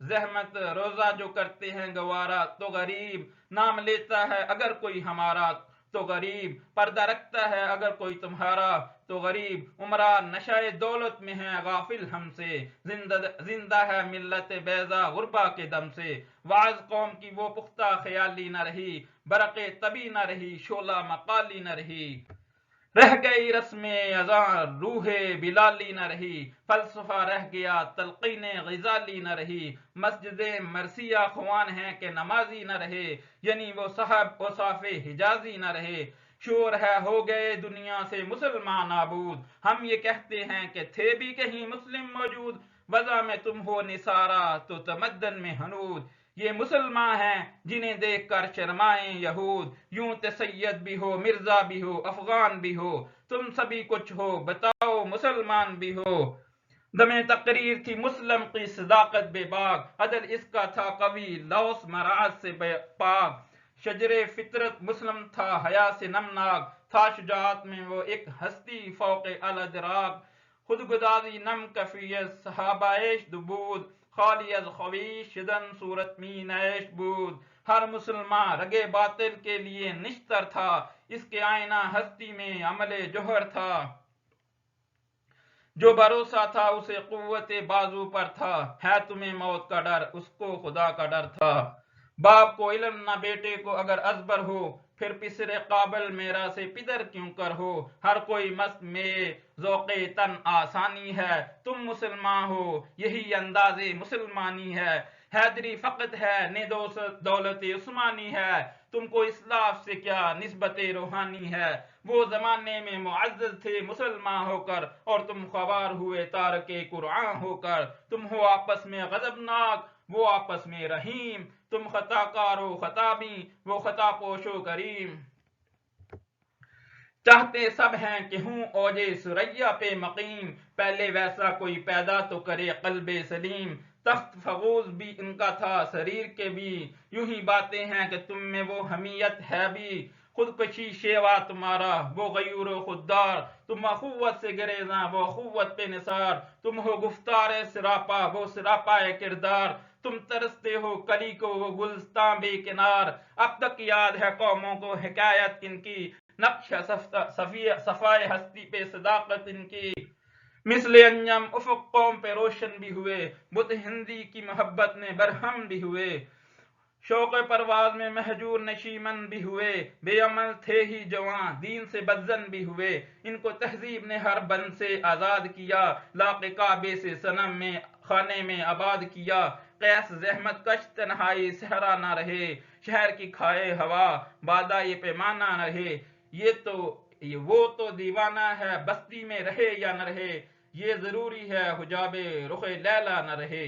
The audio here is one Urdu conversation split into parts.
زحمت روزہ جو کرتے ہیں گوارا تو غریب، نام لیتا ہے اگر کوئی ہمارا تو غریب، پردہ رکھتا ہے اگر کوئی تمہارا تو غریب، عمرہ نشہ دولت میں ہے غافل ہم سے، زندہ ہے ملت بیضا غربا کے دم سے، واعظ قوم کی وہ پختہ خیالی نہ رہی، برق طبی نہ رہی، شعلہ مقالی نہ رہی، رہ گئی رسم اذاں روح بلالی نہ رہی، فلسفہ رہ گیا تلقین غزالی نہ رہی، مسجد مرثیہ خوان ہیں کہ نمازی نہ رہے، یعنی وہ صاحب اوصاف حجازی نہ رہے، شور ہے ہو گئے دنیا سے مسلمان نابود، ہم یہ کہتے ہیں کہ تھے بھی کہیں مسلم موجود، وضع میں تم ہو نثارا تو تمدن میں ہنود، یہ مسلمان ہیں جنہیں دیکھ کر شرمائیں یہود، یوں سید بھی ہو مرزا بھی ہو افغان بھی ہو، تم سبھی کچھ ہو بتاؤ مسلمان بھی ہو، دم تقریر تھی مسلم کی صداقت بے باک، عدل اس کا تھا قوی لوث مراض سے پاک، شجر فطرت مسلم تھا حیا سے نمناک، تھا شجاعت میں وہ ایک ہستی فوق الادراک، خود گدازی نم کفیت صحابہ عیش دبود، خالی از خویش شدن صورت می نیش بود، ہر مسلمان رگے باطل کے لیے نشتر تھا، اس کے آئینہ ہستی میں عمل جوہر تھا، جو بھروسہ تھا اسے قوت بازو پر تھا، ہے تمہیں موت کا ڈر اس کو خدا کا ڈر تھا، باپ کو علم نہ بیٹے کو اگر ازبر ہو، پھر پسر قابل میرا سے پدر کیوں کر ہو، ہر کوئی مست میں ذوق تن آسانی ہے، تم مسلمان ہو یہی انداز مسلمانی ہے، حیدری فقط ہے نے دولت عثمانی ہے، تم کو اسلاف سے کیا نسبت روحانی ہے، وہ زمانے میں معزز تھے مسلمان ہو کر اور تم خوار ہوئے تارک قرآن ہو کر، تم ہو آپس میں غضبناک وہ آپس میں رحیم، تم خطا کار و خطابی وہ خطا پوش و کریم، چاہتے سب ہیں کہ ہوں اوج سریا پہ مقیم، پہلے ویسا کوئی پیدا تو کرے قلب سلیم، تخت فغوز بھی ان کا تھا شریر کے بھی، یوں ہی باتیں ہیں کہ تم میں وہ حمیت ہے بھی، خود کشی شیوا تمہارا وہ غیور و خوددار، تم اخوت سے گریزاں وہ اخوت پہ نثار، تم ہو گفتار سراپا وہ سراپا کردار، تم ترستے ہو کلی کو وہ گلستان بے کنار، اب تک یاد ہے قوموں کو حکایت ان کی، نقش صفائے ہستی پہ صداقت ان کی، مثل انجم افق قوم پہ روشن بھی ہوئے، بت ہندی کی محبت میں برہم بھی ہوئے، شوق پرواز میں مہجور نشیمن بھی ہوئے، بے عمل تھے ہی جوان دین سے بدزن بھی ہوئے، ان کو تہذیب نے ہر بند سے آزاد کیا، لاق کعبے سے صنم میں خانے میں آباد کیا، قیس زحمت کش تنہائی صحرا نہ رہے، شہر کی کھائے ہوا بادہ یہ پیمانہ نہ رہے، وہ تو دیوانہ ہے بستی میں رہے یا نہ رہے، یہ ضروری ہے حجاب رخ لیلا نہ رہے،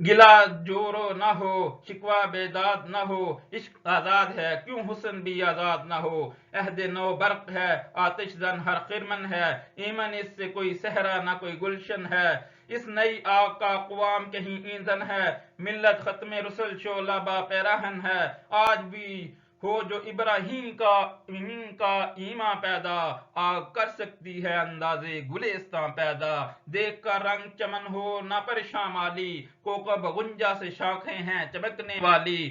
گلا جورو نہ ہو شکوہ بیداد نہ ہو، عشق آزاد ہے کیوں حسن بھی آزاد نہ ہو، عہد نو برق ہے آتش زن ہر خرمن ہے، ایمن اس سے کوئی صحرا نہ کوئی گلشن ہے، اس نئی آگ کا قوام کہیں ایندھن ہے، ملت ختم رسل شعلہ با پیراہن ہے، آج بھی ہو جو ابراہیم کا ایمان پیدا، آگ کر سکتی ہے اندازے گلستان پیدا، دیکھ کر رنگ چمن ہو نہ پریشان مالی، کوکب غنجا سے شاخیں ہیں چمکنے والی،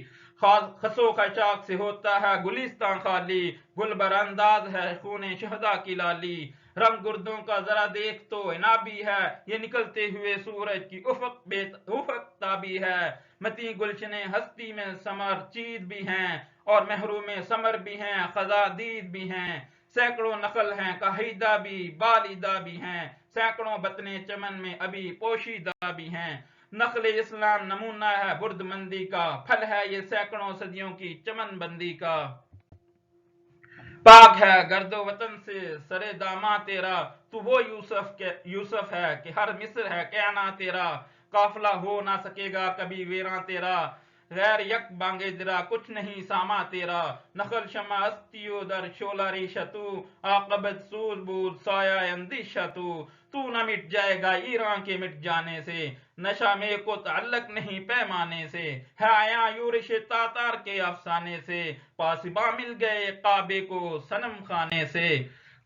خسو خشاک سے ہوتا ہے گلستان خالی، گل برانداز ہے خون شہدا کی لالی، رنگ گردوں کا ذرا دیکھ تو عنابی ہے، یہ نکلتے ہوئے سورج کی افق تابی ہے، متی گلشن ہستی میں سمر چید بھی ہیں اور محروم سمر بھی ہیں خزاں دید بھی ہیں، سینکڑوں نخل ہیں کاہیدہ بھی بالیدہ بھی ہیں، سینکڑوں بطنے چمن میں ابھی پوشیدہ بھی ہیں، نخل اسلام نمونہ ہے برد مندی کا، پھل ہے یہ سینکڑوں صدیوں کی چمن بندی کا، پاک ہے گرد و وطن سے سرے داماں تیرا، تو وہ یوسف ہے کہ ہر مصر ہے کہنا تیرا، قافلہ ہو نہ سکے گا کبھی ویراں تیرا، غیر یک بانگے درا کچھ نہیں ساما تیرا، نخل شمع استیو در شولہ ریشہ تو، عاقبت سوز بود سایہ اندیشہ تو نہ مٹ جائے گا ایران کے مٹ جانے سے، نشہ میں کو تعلق نہیں پیمانے سے، ہے آیا یورش تاتار کے افسانے سے، پاسباں مل گئے کعبے کو صنم خانے سے،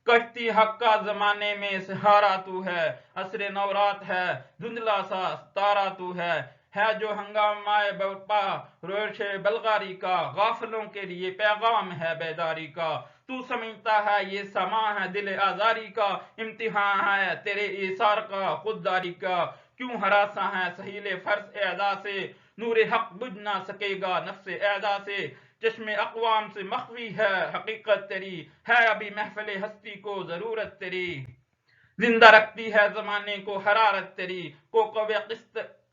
کشتی حق کا زمانے میں سہارا تو ہے، عصر نورات ہے دھندلا سا تارا تو ہے جو ہنگامہ برپا روش بلغاری کا، غافلوں کے لیے پیغام ہے بیداری کا، تو سمجھتا ہے یہ سما ہے دل آزاری کا، امتحان ہے تیرے ایثار کا خودداری کا، کیوں ہراساں ہے سہیل فرض اعدا سے، نور حق بجھ نہ سکے گا نفس اعدا سے، چشم اقوام سے مخفی ہے حقیقت تیری، ہے ابھی محفل ہستی کو ضرورت تیری، زندہ رکھتی ہے زمانے کو حرارت تیری، کوکب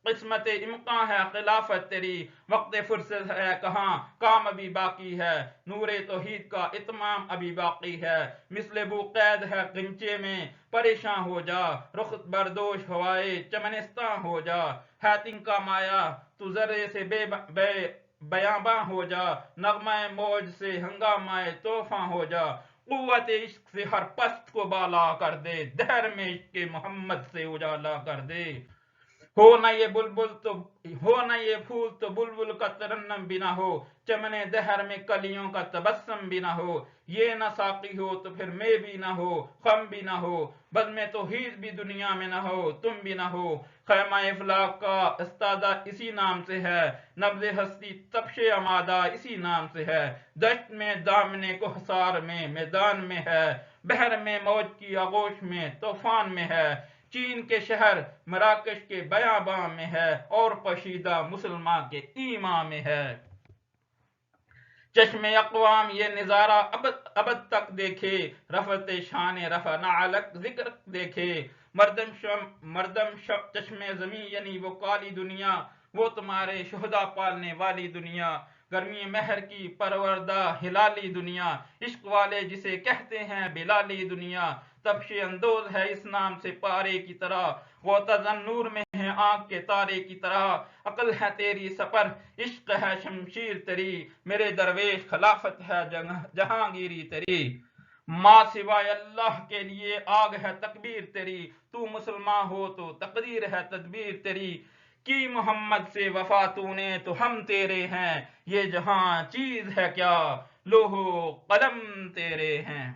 قسمت امکان ہے خلافت تیری، وقت فرصت ہے کہاں کام ابھی باقی ہے، نور توحید کا اتمام ابھی باقی ہے، مثل بو قید ہے غنچے میں پریشان ہو جا، رخ بردوش ہوائے چمنستاں ہو جا، ہے تنکا مایا تو ذرے سے بے بیاباں ہو جا، نغمہ موج سے ہنگامہ طوفاں ہو جا، قوت عشق سے ہر پست کو بالا کر دے، دہر میں عشق محمد سے اجالا کر دے، ہو نہ یہ بلبل تو ہو نہ یہ پھول تو بلبل کا ترنم بھی نہ ہو، چمنے دہر میں کلیوں کا تبسم بھی نہ ہو، یہ نہ ساقی ہو تو پھر میں بھی نہ ہو، خم بھی نہ ہو، بزم توحید بھی دنیا میں نہ ہو، تم بھی نہ ہو، خیمہ افلاق کا استادہ اسی نام سے ہے، نبض ہستی تپش امادہ اسی نام سے ہے، دشت میں دامنے کو حصار میں میدان میں ہے، بحر میں موج کی آغوش میں طوفان میں ہے، چین کے شہر مراکش کے بیاباں میں ہے، اور پشیدہ مسلمان کے ایمان میں ہے، چشم اقوام یہ نظارہ ابد تک دیکھے، رفعت شان رفع نعلک ذکر دیکھے، مردم چشم زمین یعنی وہ کالی دنیا، وہ تمہارے شہداء پالنے والی دنیا، گرمی مہر کی پروردہ ہلالی دنیا، عشق والے جسے کہتے ہیں بلالی دنیا، تبش اندوز ہے اس نام سے پارے کی طرح، غوطہ نور میں ہے آنکھ کے تارے کی طرح، عقل ہے تیری سپر عشق ہے شمشیر تیری، میرے درویش خلافت ہے جہانگیری تیری، ماں سوائے اللہ کے لیے آگ ہے تکبیر تیری، تو مسلمان ہو تو تقدیر ہے تدبیر تیری، کی محمد سے وفا تو نے تو ہم تیرے ہیں، یہ جہاں چیز ہے کیا لوح و قلم تیرے ہیں۔